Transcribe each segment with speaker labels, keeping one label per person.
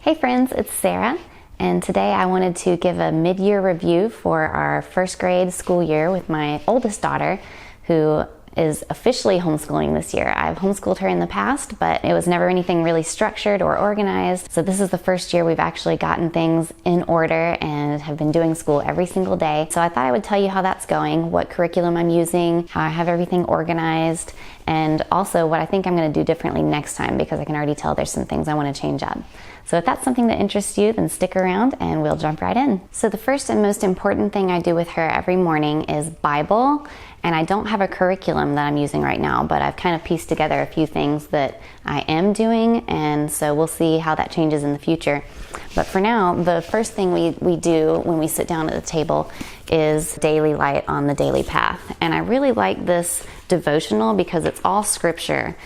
Speaker 1: Hey friends, it's Sarah, and today I wanted to give a mid-year review for our first grade school year with my oldest daughter, who is officially homeschooling this year. I've homeschooled her in the past, but it was never anything really structured or organized. So this is the first year we've actually gotten things in order and have been doing school every single day. So I thought I would tell you how that's going, what curriculum I'm using, how I have everything organized, and also what I think I'm going to do differently next time, because I can already tell there's some things I want to change up. So if that's something that interests you, then stick around and we'll jump right in. So the first and most important thing I do with her every morning is Bible. And I don't have a curriculum that I'm using right now, but I've kind of pieced together a few things that I am doing, and so we'll see how that changes in the future. But for now, the first thing we do when we sit down at the table is Daily Light on the Daily Path. And I really like this devotional because it's all scripture.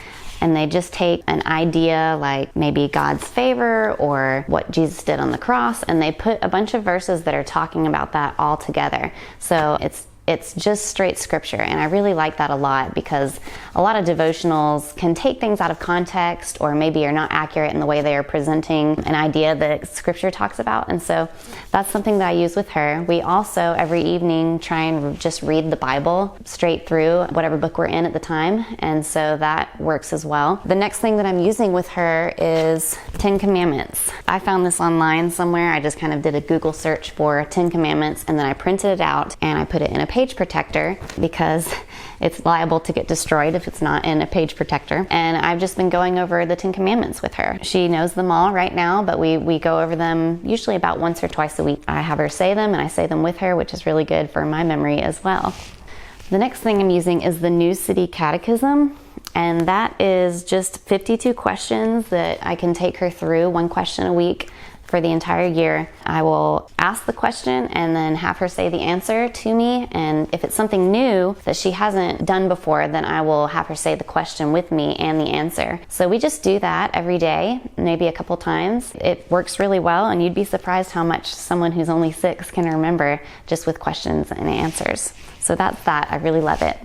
Speaker 1: And they just take an idea like maybe God's favor or what Jesus did on the cross, and they put a bunch of verses that are talking about that all together. So it's just straight scripture, and I really like that a lot because a lot of devotionals can take things out of context or maybe are not accurate in the way they are presenting an idea that scripture talks about, and so that's something that I use with her. We also every evening try and just read the Bible straight through, whatever book we're in at the time, and so that works as well. The next thing that I'm using with her is 10 Commandments. I found this online somewhere. I just kind of did a Google search for 10 Commandments, and then I printed it out and I put it in a page protector because it's liable to get destroyed if it's not in a page protector. And I've just been going over the 10 Commandments with her. She knows them all right now, but we go over them usually about once or twice a week. I have her say them, and I say them with her, which is really good for my memory as well. The next thing I'm using is the New City Catechism, and that is just 52 questions that I can take her through, one question a week for the entire year. I will ask the question and then have her say the answer to me, and if it's something new that she hasn't done before, then I will have her say the question with me and the answer. So we just do that every day, maybe a couple times. It works really well, and you'd be surprised how much someone who's only 6 can remember just with questions and answers. So that's that. I really love it.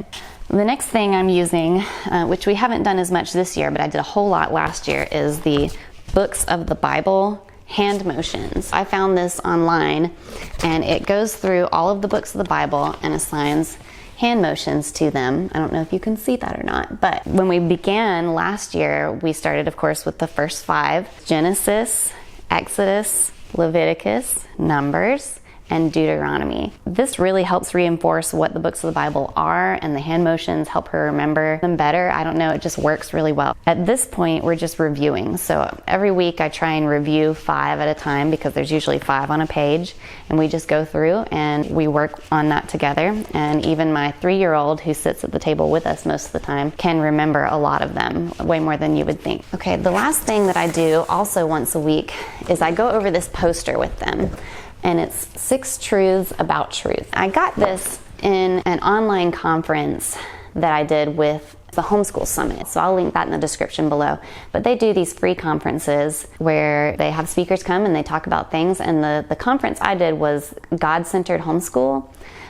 Speaker 1: The next thing I'm using, which we haven't done as much this year, but I did a whole lot last year, is the Books of the Bible hand motions. I found this online, and it goes through all of the books of the Bible and assigns hand motions to them. I don't know if you can see that or not, but when we began last year, we started, of course, with the first 5: Genesis, Exodus, Leviticus, Numbers, and Deuteronomy. This really helps reinforce what the books of the Bible are, and the hand motions help her remember them better. I don't know, it just works really well. At this point, we're just reviewing. So every week I try and review 5 at a time because there's usually 5 on a page, and we just go through and we work on that together. And even my 3-year-old, who sits at the table with us most of the time, can remember a lot of them, way more than you would think. Okay, the last thing that I do also once a week is I go over this poster with them. And it's 6 truths about truth. I got this in an online conference that I did with the Homeschool Summit. So I'll link that in the description below. But they do these free conferences where they have speakers come and they talk about things. And the conference I did was God-Centered Homeschool,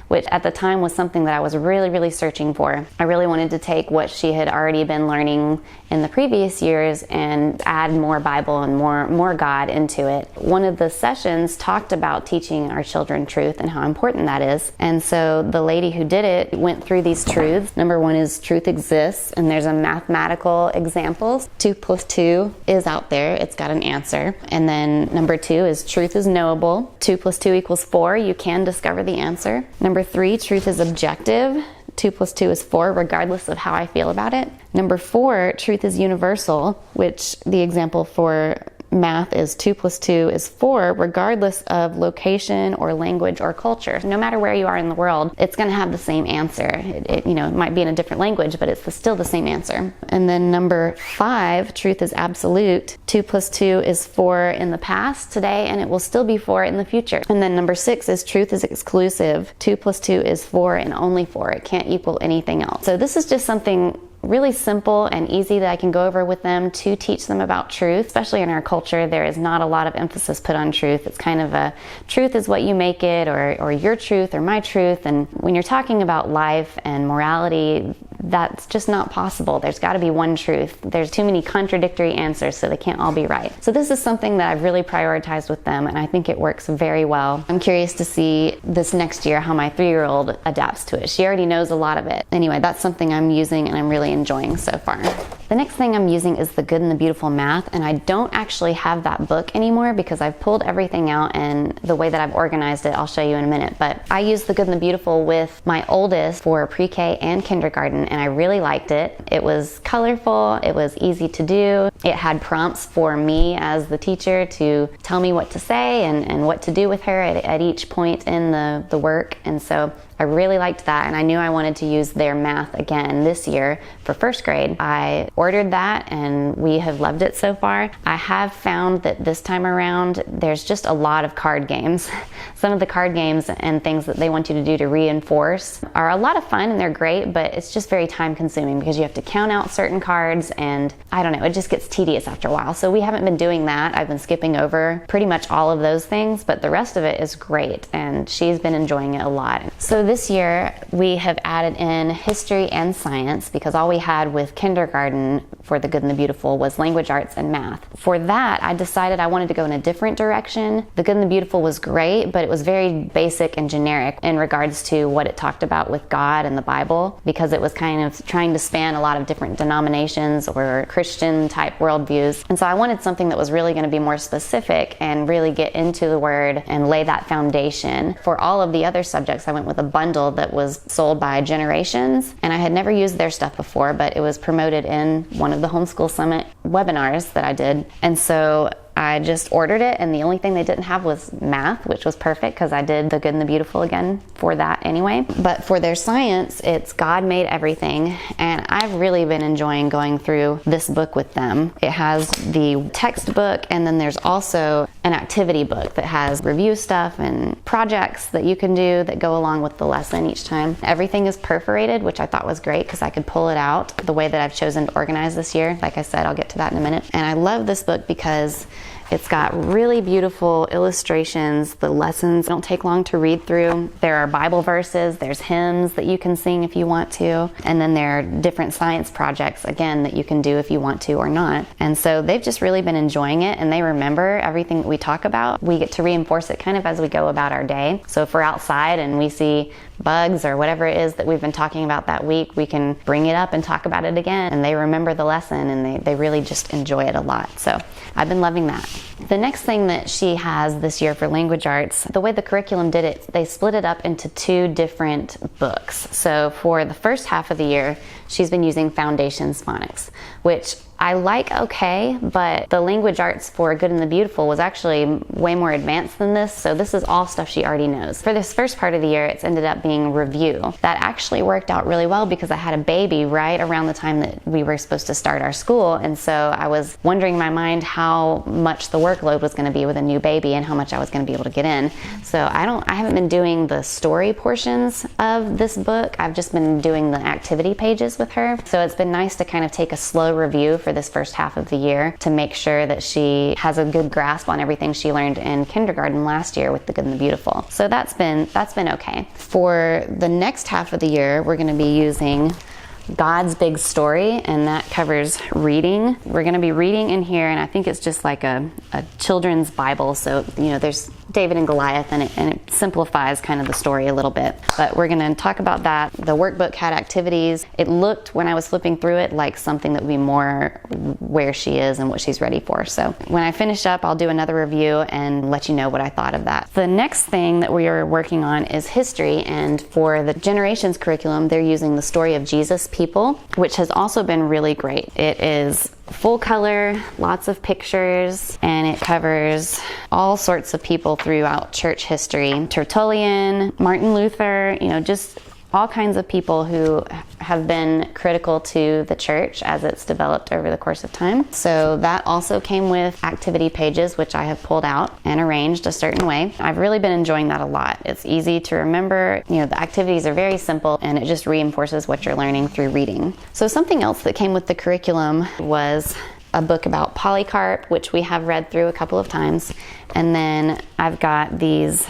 Speaker 1: which at the time was something that I was really, really searching for. I really wanted to take what she had already been learning in the previous years and add more Bible and more God into it. One of the sessions talked about teaching our children truth and how important that is. And so the lady who did it went through these truths. Number 1 is truth exists, and there's a mathematical example. 2 plus 2 is out there. It's got an answer. And then number 2 is truth is knowable. 2 plus 2 equals 4. You can discover the answer. Number 3, truth is objective. 2 plus 2 is 4, regardless of how I feel about it. Number 4, truth is universal, which the example for math is 2 plus 2 is 4, regardless of location or language or culture. No matter where you are in the world, it's going to have the same answer. It might be in a different language, but it's still the same answer. And then number 5, truth is absolute. 2 plus 2 is 4 in the past, today, and it will still be 4 in the future. And then number 6 is truth is exclusive. 2 plus 2 is 4 and only 4. It can't equal anything else. So this is just something really simple and easy that I can go over with them to teach them about truth. Especially in our culture, there is not a lot of emphasis put on truth. It's kind of a truth is what you make it, or your truth or my truth. And when you're talking about life and morality, that's just not possible. There's got to be one truth. There's too many contradictory answers, so they can't all be right. So this is something that I've really prioritized with them, and I think it works very well. I'm curious to see this next year how my 3-year-old adapts to it. She already knows a lot of it. Anyway, that's something I'm using and I'm really enjoying so far. The next thing I'm using is The Good and the Beautiful Math, and I don't actually have that book anymore because I've pulled everything out, and the way that I've organized it, I'll show you in a minute. But I used The Good and the Beautiful with my oldest for pre-K and kindergarten, and I really liked it. It was colorful, it was easy to do. It had prompts for me as the teacher to tell me what to say and what to do with her at each point in the work. And so I really liked that, and I knew I wanted to use their math again this year for first grade. I ordered that, and we have loved it so far. I have found that this time around, there's just a lot of card games. Some of the card games and things that they want you to do to reinforce are a lot of fun, and they're great, but it's just very time consuming because you have to count out certain cards, and I don't know, it just gets tedious after a while. So we haven't been doing that. I've been skipping over pretty much all of those things, but the rest of it is great, and she's been enjoying it a lot. So this year we have added in history and science because all we had with kindergarten for The Good and the Beautiful was language arts and math. For that, I decided I wanted to go in a different direction. The Good and the Beautiful was great, but it was very basic and generic in regards to what it talked about with God and the Bible, because it was kind of trying to span a lot of different denominations or Christian type worldviews. And so I wanted something that was really going to be more specific and really get into the Word and lay that foundation. For all of the other subjects, I went with a bundle that was sold by Generations, and I had never used their stuff before, but it was promoted in one of the Homeschool Summit webinars that I did. And so I just ordered it, and the only thing they didn't have was math, which was perfect because I did The Good and the Beautiful again for that anyway. But for their science, it's God Made Everything, and I've really been enjoying going through this book with them. It has the textbook, and then there's also an activity book that has review stuff and projects that you can do that go along with the lesson each time. Everything is perforated, which I thought was great because I could pull it out the way that I've chosen to organize this year. Like I said, I'll get to that in a minute. And I love this book because it's got really beautiful illustrations. The lessons don't take long to read through. There are Bible verses, there's hymns that you can sing if you want to, and then there are different science projects, again, that you can do if you want to or not. And so they've just really been enjoying it, and they remember everything that we talk about. We get to reinforce it kind of as we go about our day. So if we're outside and we see bugs or whatever it is that we've been talking about that week, we can bring it up and talk about it again, and they remember the lesson, and they really just enjoy it a lot. So I've been loving that. The next thing that she has this year for language arts, the way the curriculum did it, they split it up into 2 different books. So for the first half of the year, she's been using Foundations Phonics, which I like okay, but the language arts for Good and the Beautiful was actually way more advanced than this, so this is all stuff she already knows. For this first part of the year, it's ended up being review. That actually worked out really well because I had a baby right around the time that we were supposed to start our school, and so I was wondering in my mind how much the workload was going to be with a new baby and how much I was going to be able to get in. So I haven't been doing the story portions of this book. I've just been doing the activity pages with her. So it's been nice to kind of take a slow review for this first half of the year to make sure that she has a good grasp on everything she learned in kindergarten last year with The Good and the Beautiful. So that's been okay. For the next half of the year, we're going to be using God's Big Story, and that covers reading. We're going to be reading in here, and I think it's just like a children's Bible. So, there's David and Goliath in it, and it simplifies kind of the story a little bit. But we're going to talk about that. The workbook had activities. It looked, when I was flipping through it, like something that would be more where she is and what she's ready for. So when I finish up, I'll do another review and let you know what I thought of that. The next thing that we are working on is history, and for the Generations curriculum, they're using the story of Jesus People, which has also been really great. It is full color, lots of pictures, and it covers all sorts of people throughout church history. Tertullian, Martin Luther, just all kinds of people who have been critical to the church as it's developed over the course of time. So that also came with activity pages, which I have pulled out and arranged a certain way. I've really been enjoying that a lot. It's easy to remember. The activities are very simple, and it just reinforces what you're learning through reading. So something else that came with the curriculum was a book about Polycarp, which we have read through a couple of times. And then I've got these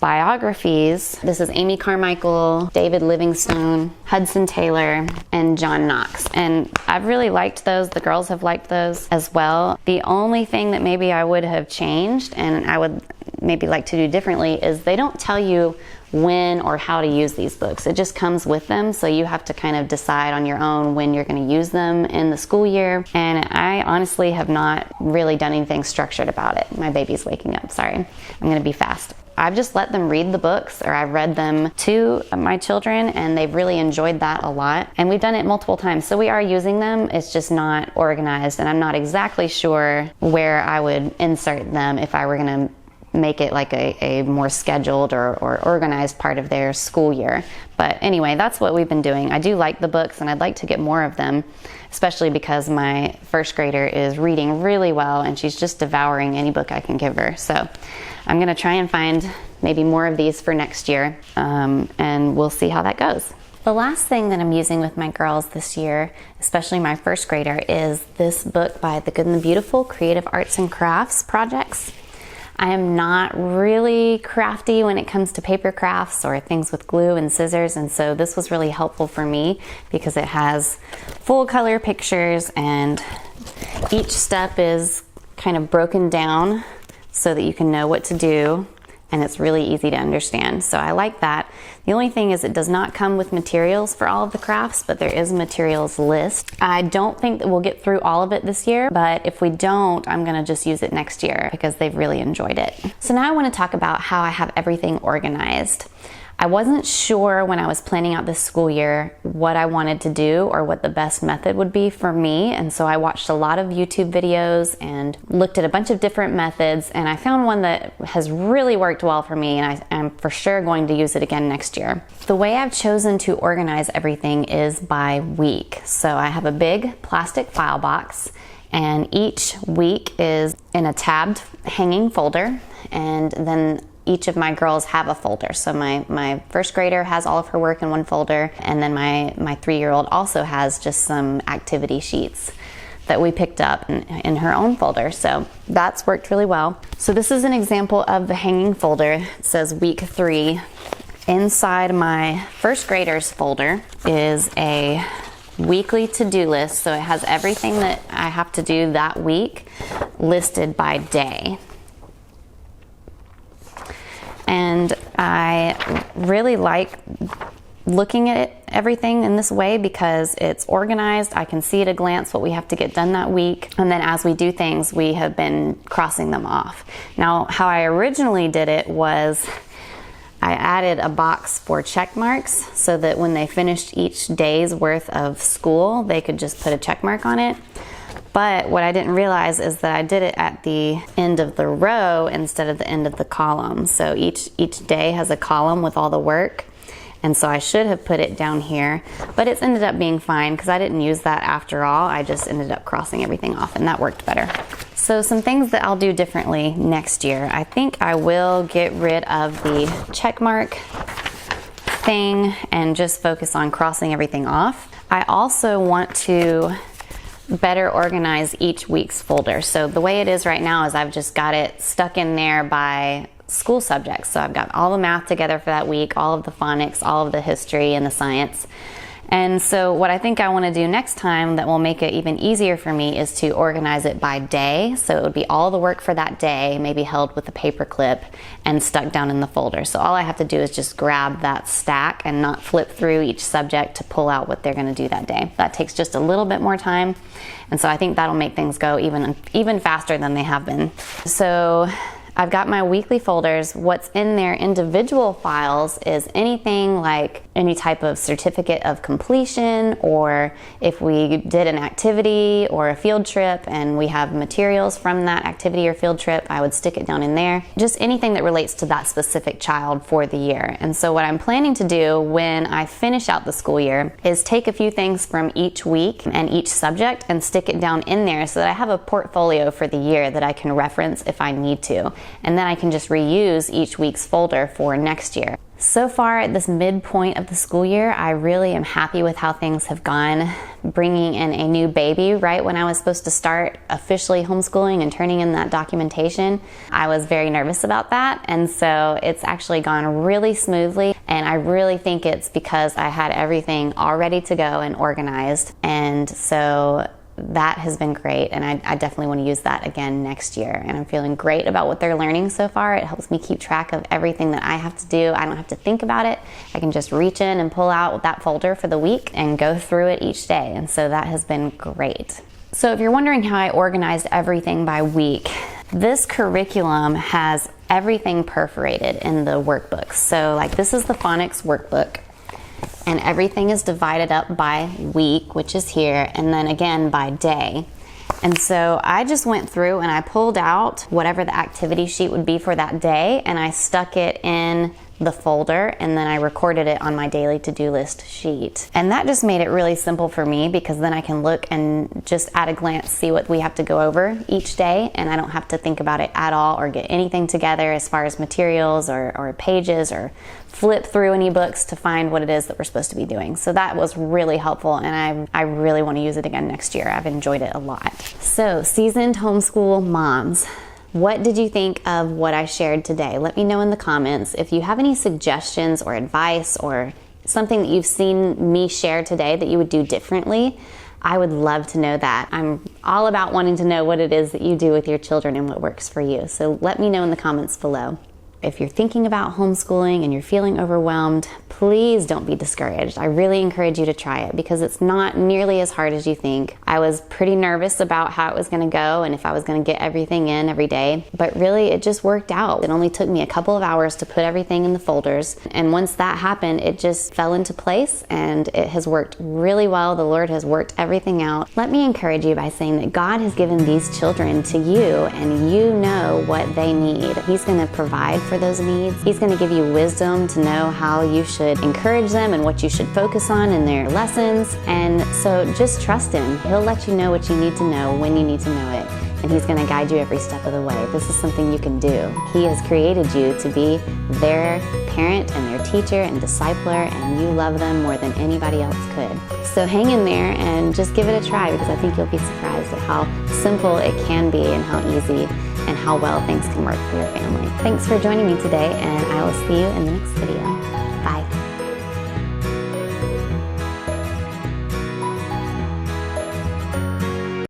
Speaker 1: biographies. This is Amy Carmichael, David Livingstone, Hudson Taylor, and John Knox. And I've really liked those. The girls have liked those as well. The only thing that maybe I would have changed, and I would maybe like to do differently, is they don't tell you when or how to use these books. It just comes with them, so you have to kind of decide on your own when you're going to use them in the school year. And I honestly have not really done anything structured about it. My baby's waking up, sorry. I'm going to be fast. I've just let them read the books, or I've read them to my children, and they've really enjoyed that a lot. And we've done it multiple times, so we are using them. It's just not organized, and I'm not exactly sure where I would insert them if I were going to make it like a more scheduled or organized part of their school year. But anyway, that's what we've been doing. I do like the books, and I'd like to get more of them, especially because my first grader is reading really well, and she's just devouring any book I can give her. So I'm going to try and find maybe more of these for next year, and we'll see how that goes. The last thing that I'm using with my girls this year, especially my first grader, is this book by The Good and the Beautiful, Creative Arts and Crafts Projects. I am not really crafty when it comes to paper crafts or things with glue and scissors, and so this was really helpful for me because it has full color pictures, and each step is kind of broken down so that you can know what to do, and it's really easy to understand. So I like that. The only thing is it does not come with materials for all of the crafts, but there is a materials list. I don't think that we'll get through all of it this year, but if we don't, I'm gonna just use it next year because they've really enjoyed it. So now I wanna talk about how I have everything organized. I wasn't sure when I was planning out this school year what I wanted to do or what the best method would be for me, and so I watched a lot of YouTube videos and looked at a bunch of different methods, and I found one that has really worked well for me, and I'm for sure going to use it again next year. The way I've chosen to organize everything is by week. So I have a big plastic file box, and each week is in a tabbed hanging folder, and then each of my girls have a folder. So my first grader has all of her work in one folder, and then my 3-year-old also has just some activity sheets that we picked up in her own folder. So that's worked really well. So this is an example of the hanging folder. It says week 3. Inside my first grader's folder is a weekly to-do list. So it has everything that I have to do that week listed by day. And I really like looking at everything in this way because it's organized. I can see at a glance what we have to get done that week. And then as we do things, we have been crossing them off. Now, how I originally did it was I added a box for check marks so that when they finished each day's worth of school, they could just put a check mark on it. But what I didn't realize is that I did it at the end of the row instead of the end of the column. So each day has a column with all the work. And so I should have put it down here, but it's ended up being fine because I didn't use that after all. I just ended up crossing everything off, and that worked better. So some things that I'll do differently next year. I think I will get rid of the check mark thing and just focus on crossing everything off. I also want to better organize each week's folder. So the way it is right now is I've just got it stuck in there by school subjects. So I've got all the math together for that week, all of the phonics, all of the history and the science. And so what I think I want to do next time that will make it even easier for me is to organize it by day. So it would be all the work for that day, maybe held with a paper clip and stuck down in the folder. So all I have to do is just grab that stack and not flip through each subject to pull out what they're going to do that day. That takes just a little bit more time. And so I think that'll make things go even faster than they have been. So I've got my weekly folders. What's in their individual files is anything like any type of certificate of completion, or if we did an activity or a field trip and we have materials from that activity or field trip, I would stick it down in there. Just anything that relates to that specific child for the year. And so what I'm planning to do when I finish out the school year is take a few things from each week and each subject and stick it down in there so that I have a portfolio for the year that I can reference if I need to. And then I can just reuse each week's folder for next year. So far at this midpoint of the school year, I really am happy with how things have gone. bringing in a new baby right when I was supposed to start officially homeschooling and turning in that documentation. I was very nervous about that, and so it's actually gone really smoothly, and I really think it's because I had everything all ready to go and organized, and so that has been great, and I definitely want to use that again next year. And I'm feeling great about what they're learning so far. It helps me keep track of everything that I have to do. I don't have to think about it. I can just reach in and pull out that folder for the week and go through it each day, and so that has been great. So if you're wondering how I organized everything by week, this curriculum has everything perforated in the workbooks. So like this is the phonics workbook, and everything is divided up by week, which is here, and then again by day. And so I just went through and I pulled out whatever the activity sheet would be for that day, and I stuck it in the folder, and then I recorded it on my daily to-do list sheet. And that just made it really simple for me, because then I can look and just at a glance see what we have to go over each day, and I don't have to think about it at all or get anything together as far as materials or pages or flip through any books to find what it is that we're supposed to be doing. So that was really helpful, and I really want to use it again next year. I've enjoyed it a lot. So seasoned homeschool moms, what did you think of what I shared today? Let me know in the comments. If you have any suggestions or advice or something that you've seen me share today that you would do differently, I would love to know that. I'm all about wanting to know what it is that you do with your children and what works for you. So let me know in the comments below. If you're thinking about homeschooling and you're feeling overwhelmed, please don't be discouraged. I really encourage you to try it, because it's not nearly as hard as you think. I was pretty nervous about how it was going to go and if I was going to get everything in every day, but really it just worked out. It only took me a couple of hours to put everything in the folders, and once that happened, it just fell into place, and it has worked really well. The Lord has worked everything out. Let me encourage you by saying that God has given these children to you, and you know what they need. He's going to provide for those needs. He's going to give you wisdom to know how you should encourage them and what you should focus on in their lessons. And so just trust Him. He'll let you know what you need to know when you need to know it, and He's going to guide you every step of the way. This is something you can do. He has created you to be their parent and their teacher and discipler, and you love them more than anybody else could. So hang in there and just give it a try, because I think you'll be surprised at how simple it can be and how easy and how well things can work for your family. Thanks for joining me today, and I will see you in the next video.